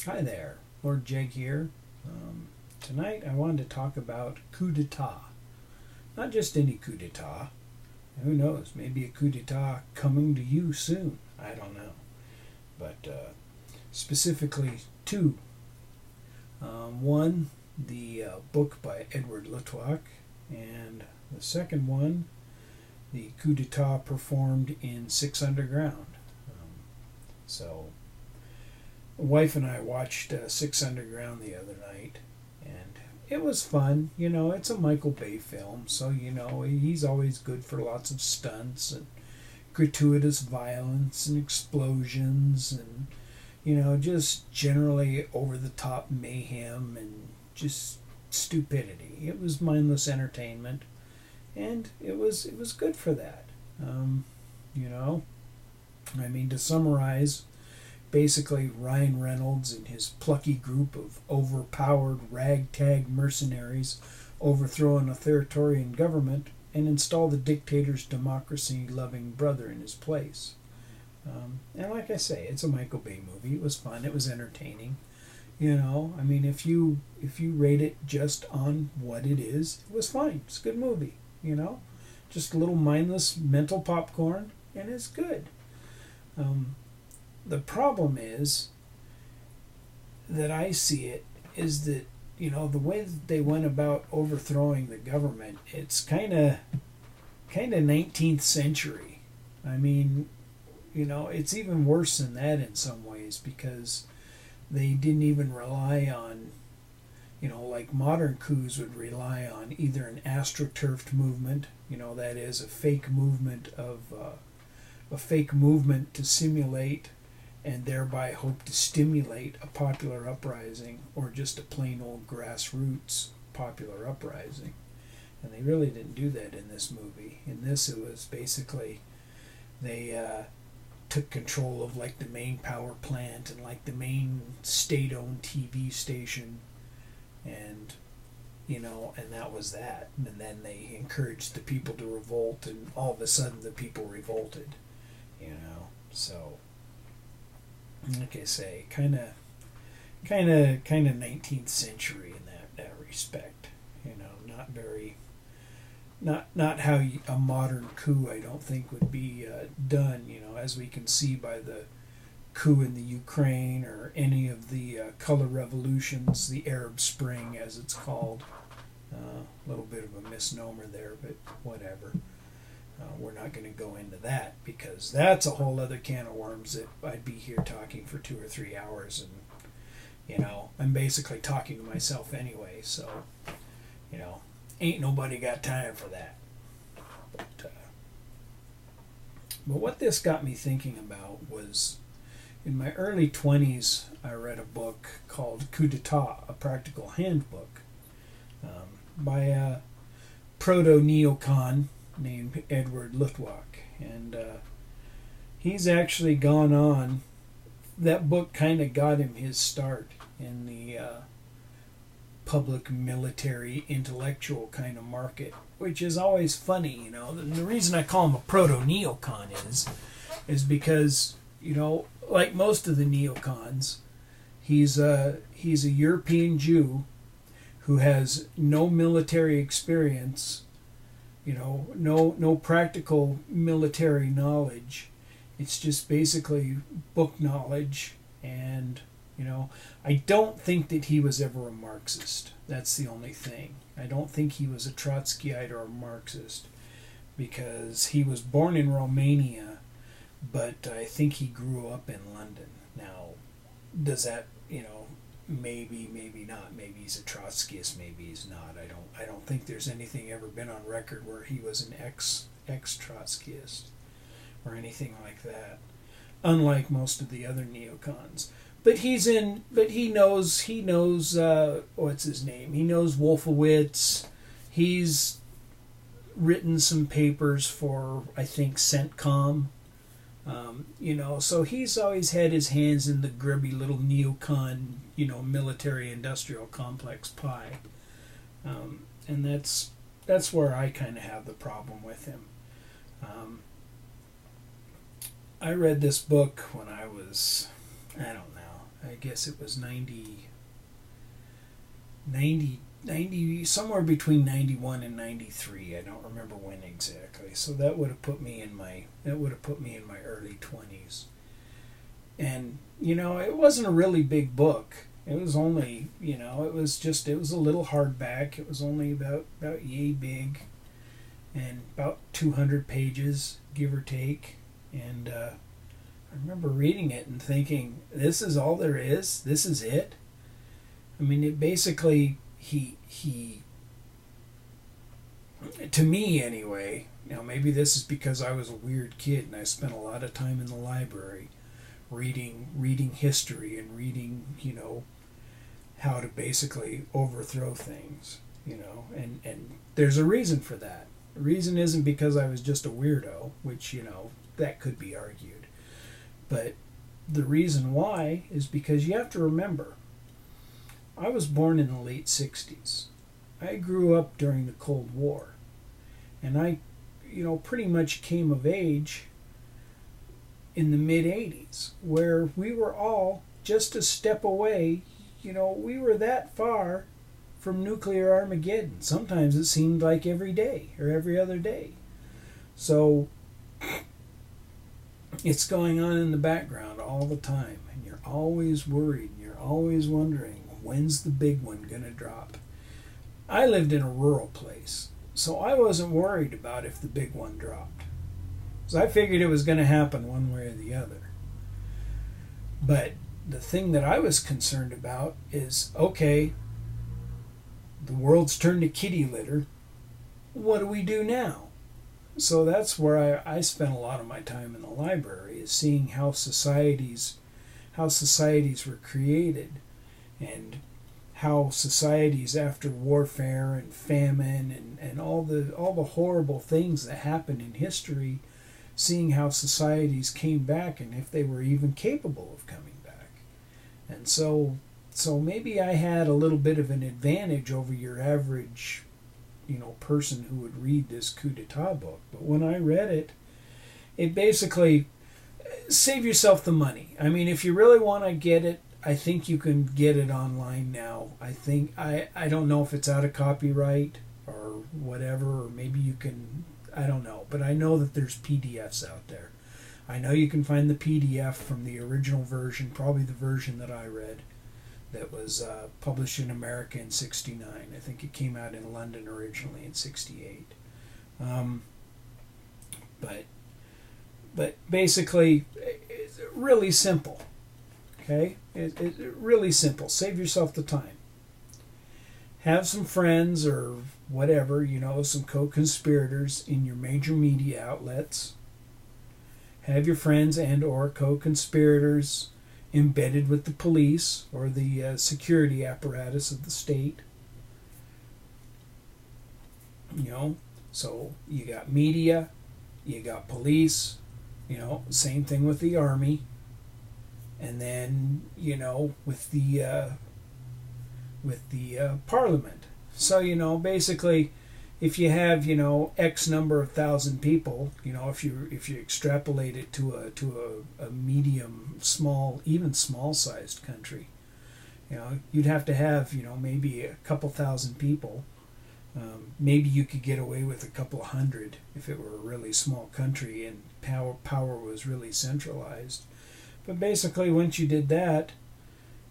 Hi there, Lord Jeg here. Tonight I wanted to talk about coup d'etat. Not just any coup d'etat. Who knows, maybe a coup d'etat coming to you soon. I don't know. But specifically two. One, the book by Edward Luttwak, and the second one, the coup d'etat performed in Six Underground. So, wife and I watched Six Underground the other night, and it was fun. You know, it's a Michael Bay film, so you know he's always good for lots of stunts and gratuitous violence and explosions and just generally over the top mayhem and just stupidity. It was mindless entertainment, and it was good for that. To summarize, basically Ryan Reynolds and his plucky group of overpowered ragtag mercenaries overthrow an authoritarian government and install the dictator's democracy-loving brother in his place. And like I say, it's a Michael Bay movie. It was fun. It was entertaining. If you rate it just on what it is, it was fine. It's a good movie. Just a little mindless mental popcorn, and it's good. The problem is that I see it is that the way that they went about overthrowing the government, it's kind of 19th century. It's even worse than that in some ways, because they didn't even rely on, like modern coups would rely on either an astroturfed movement, that is a fake movement to simulate and thereby hope to stimulate a popular uprising, or just a plain old grassroots popular uprising. And they really didn't do that in this movie. In this, it was basically they took control of like the main power plant and like the main state-owned TV station, and and that was that. And then they encouraged the people to revolt, and all of a sudden the people revolted. So like I say, kind of 19th century in that respect. Not very, not how a modern coup, I don't think, would be done. As we can see by the coup in the Ukraine, or any of the color revolutions, the Arab Spring as it's called. A little bit of a misnomer there, but whatever. We're not going to go into that, because that's a whole other can of worms that I'd be here talking for 2 or 3 hours, and I'm basically talking to myself anyway, so ain't nobody got time for that. But what this got me thinking about was, in my early 20s, I read a book called Coup D'etat, a Practical Handbook, by a proto-neocon named Edward Luttwak, and he's actually gone on. That book kind of got him his start in the public military intellectual kind of market, which is always funny. The reason I call him a proto-neocon is because like most of the neocons, he's a European Jew who has no military experience, no practical military knowledge. It's just basically book knowledge. And I don't think that he was ever a Marxist. That's the only thing. I don't think he was a Trotskyite or a Marxist, because he was born in Romania, but I think he grew up in London. Now, does that, maybe not. Maybe he's a Trotskyist, maybe he's not. I don't think there's anything ever been on record where he was an ex-Trotskyist or anything like that, unlike most of the other neocons. But he knows what's his name? He knows Wolfowitz. He's written some papers for, I think, CENTCOM. So he's always had his hands in the grubby little neocon, military-industrial complex pie. And that's where I kind of have the problem with him. I read this book when I was, I don't know, I guess it was 90, somewhere between 91 and 93. I don't remember when exactly. So that would have put me in my early 20s. And it wasn't a really big book. It was only, it was a little hardback. It was only about yay big, and about 200 pages, give or take. And I remember reading it and thinking, this is all there is? This is it? I mean, it basically, he to me anyway, maybe this is because I was a weird kid and I spent a lot of time in the library reading history and reading, how to basically overthrow things, and there's a reason for that. The reason isn't because I was just a weirdo, which, that could be argued. But the reason why is because you have to remember, I was born in the late 60s. I grew up during the Cold War. And I, pretty much came of age in the mid-80s, where we were all just a step away. We were that far from nuclear Armageddon. Sometimes it seemed like every day or every other day. So it's going on in the background all the time, and you're always worried, and you're always wondering, when's the big one going to drop? I lived in a rural place, so I wasn't worried about if the big one dropped. So I figured it was going to happen one way or the other. But the thing that I was concerned about is, okay, the world's turned to kitty litter. What do we do now? So that's where I spent a lot of my time in the library, is seeing how societies were created, and how societies after warfare and famine and all the horrible things that happened in history, seeing how societies came back and if they were even capable of coming back. And so maybe I had a little bit of an advantage over your average, person who would read this Coup d'etat book. But when I read it, it basically, save yourself the money. I mean, if you really want to get it, I think you can get it online now. I don't know if it's out of copyright or whatever, or maybe you can, I don't know. But I know that there's PDFs out there. I know you can find the PDF from the original version, probably the version that I read, that was published in America in '69. I think it came out in London originally in '68. But basically, it's really simple. Okay? It's really simple. Save yourself the time. Have some friends or whatever, some co-conspirators in your major media outlets. Have your friends and or co-conspirators embedded with the police or the security apparatus of the state. So you got media, you got police, same thing with the army, and then with the parliament. So basically, if you have X number of thousand people, if you extrapolate it to a medium, small, even small sized country, you'd have to have maybe a couple thousand people. Maybe you could get away with a couple of hundred if it were a really small country and power was really centralized. But basically, once you did that,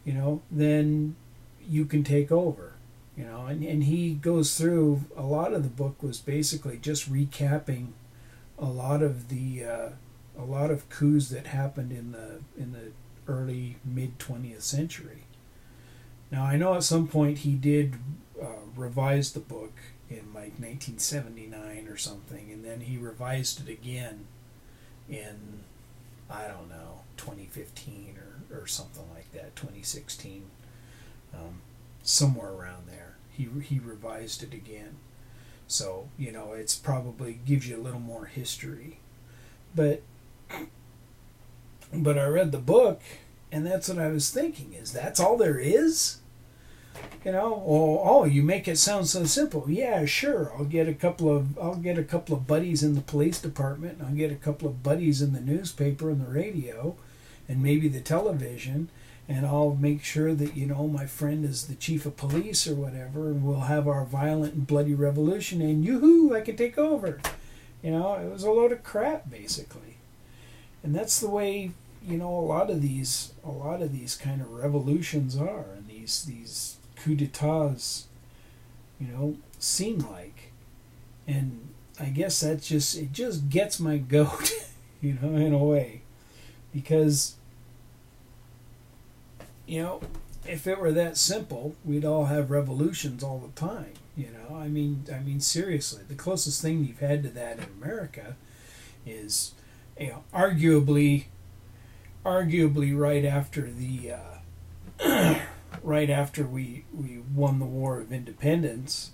then you can take over. And he goes through, a lot of the book was basically just recapping a lot of coups that happened in the early mid 20th century. Now I know at some point he did revise the book in like 1979 or something, and then he revised it again in, I don't know, 2015 or something like that, 2016, somewhere around there. He revised it again. So, it's probably gives you a little more history. But I read the book, and that's what I was thinking, is that's all there is? You make it sound so simple. Yeah, sure. I'll get a couple of buddies in the police department, and I'll get a couple of buddies in the newspaper and the radio, and maybe the television, and I'll make sure that, my friend is the chief of police or whatever, and we'll have our violent and bloody revolution, and yoo-hoo, I can take over. It was a load of crap, basically. And that's the way, a lot of these kind of revolutions are, and these coup d'etats, seem like. And I guess it just gets my goat, in a way. Because, if it were that simple, we'd all have revolutions all the time. I mean, seriously, the closest thing you've had to that in America is, arguably right after the right after we won the War of Independence.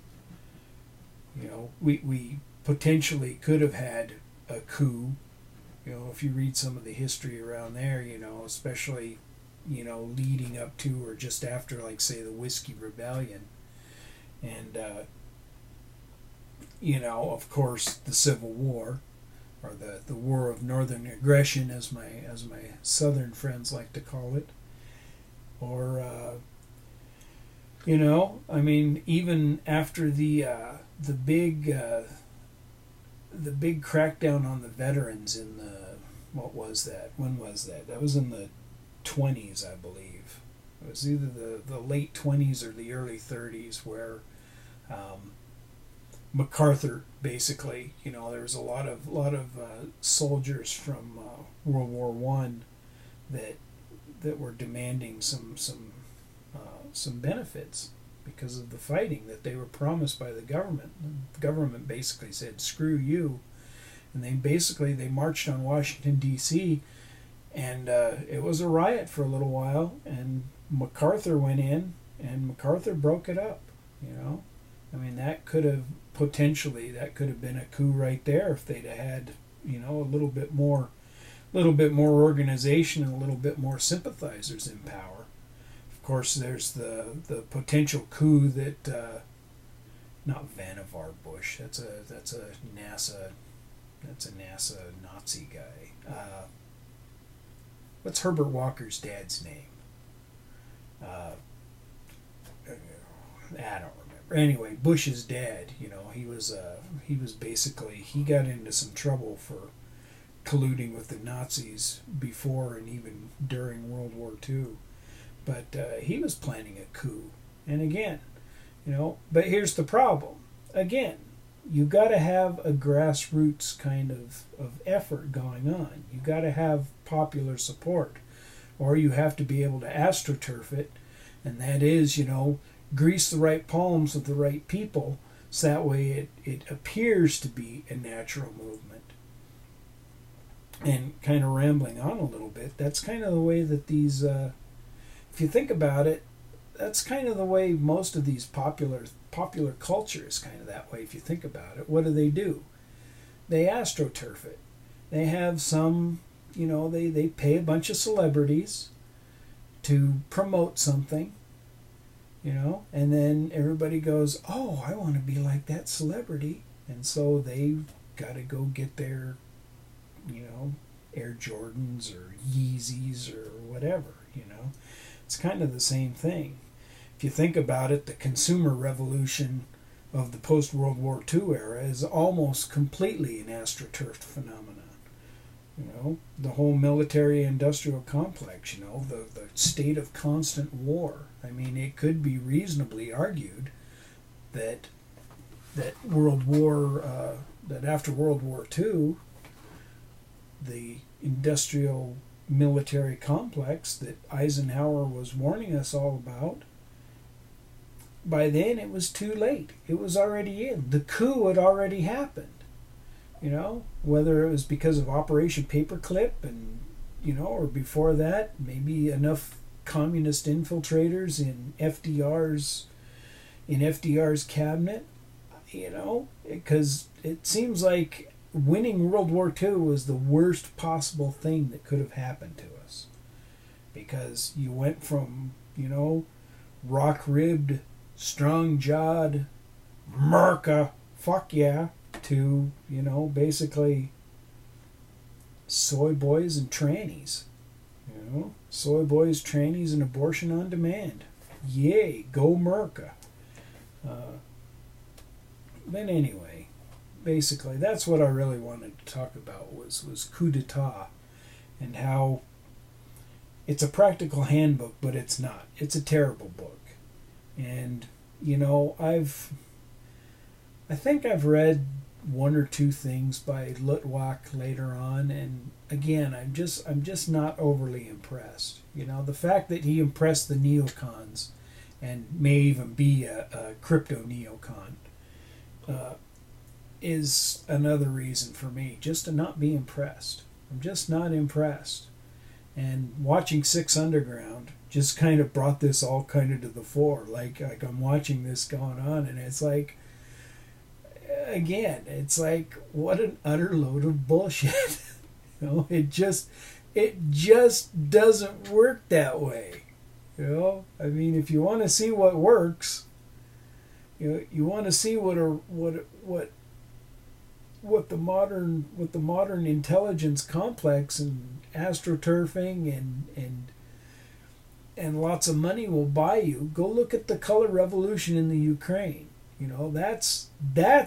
We potentially could have had a coup. If you read some of the history around there, especially, leading up to or just after, like, say, the Whiskey Rebellion. And, of course, the Civil War, or the War of Northern Aggression, as my Southern friends like to call it. Or, even after the big crackdown on the veterans in when was that? That was in the 20s, I believe. It was either the late 20s or the early 30s, where MacArthur, basically, there was a lot of soldiers from World War One that were demanding some benefits because of the fighting that they were promised by the government. The government basically said, "Screw you," and they marched on Washington D.C. and it was a riot for a little while. And MacArthur went in, and MacArthur broke it up. That could have been a coup right there if they'd have had, a little bit more organization and a little bit more sympathizers in power. Of course, there's the potential coup that not Vannevar Bush. That's a NASA Nazi guy. What's Herbert Walker's dad's name? I don't remember. Anyway, Bush's dad. He was basically, he got into some trouble for colluding with the Nazis before and even during World War II. But he was planning a coup. And again, but here's the problem. Again, you got to have a grassroots kind of effort going on. You got to have popular support, or you have to be able to astroturf it, and that is, grease the right palms with the right people, so that way it appears to be a natural movement. And kind of rambling on a little bit, that's kind of the way that these, if you think about it, that's kind of the way most of these popular culture is kind of that way. If you think about it, what do? They astroturf it. They have some, they pay a bunch of celebrities to promote something, and then everybody goes, "Oh, I want to be like that celebrity," and so they got to go get their, Air Jordans or Yeezys or whatever. It's kind of the same thing. If you think about it, the consumer revolution of the post-World War II era is almost completely an astroturfed phenomenon. The whole military-industrial complex, the state of constant war. It could be reasonably argued that that after World War II, the industrial military complex that Eisenhower was warning us all about, by then it was too late. It was already in. The coup had already happened. Whether it was because of Operation Paperclip and, or before that, maybe enough communist infiltrators in FDR's cabinet, because it seems like winning World War II was the worst possible thing that could have happened to us, because you went from, rock-ribbed, strong-jawed, Merca, fuck yeah, to, basically soy boys and trannies, Soy boys, trannies, and abortion on demand. Yay, go Merca. But anyway, basically, that's what I really wanted to talk about was Coup d'etat, and how it's a practical handbook, but it's not. It's a terrible book. And, I think I've read one or two things by Luttwak later on, and again, I'm just not overly impressed. The fact that he impressed the neocons, and may even be a crypto neocon, is another reason for me just to not be impressed. I'm just not impressed. And watching Six Underground just kind of brought this all kind of to the fore. Like I'm watching this going on, and it's like, again, it's like, what an utter load of bullshit. It just doesn't work that way. I mean, if you want to see what works, you want to see what the modern intelligence complex and astroturfing and lots of money will buy you. Go look at the color revolution in the Ukraine. That's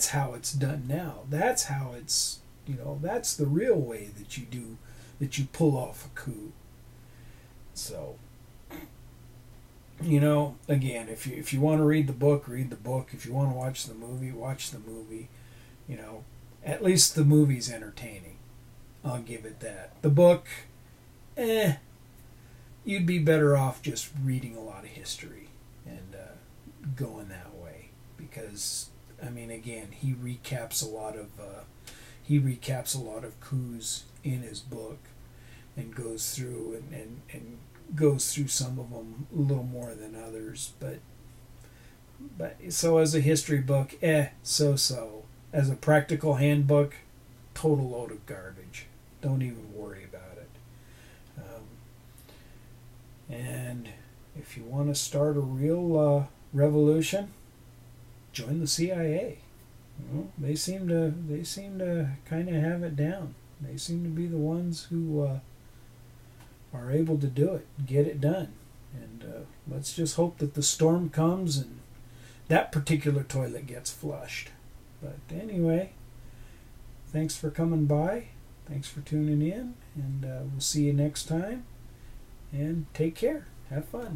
how it's done now. That's how it's, that's the real way that you pull off a coup. So, again, if you want to read the book, read the book. If you want to watch the movie, watch the movie. At least the movie's entertaining. I'll give it that. The book, you'd be better off just reading a lot of history and going that way, because I mean, again, he recaps a lot of coups in his book, and goes through and goes through some of them a little more than others, but so as a history book, so. As a practical handbook, total load of garbage. Don't even worry about it. And if you want to start a real revolution, join the CIA. They seem to kind of have it down. They seem to be the ones who are able to do it, get it done. And let's just hope that the storm comes and that particular toilet gets flushed. But anyway, thanks for coming by. Thanks for tuning in. And we'll see you next time. And take care. Have fun.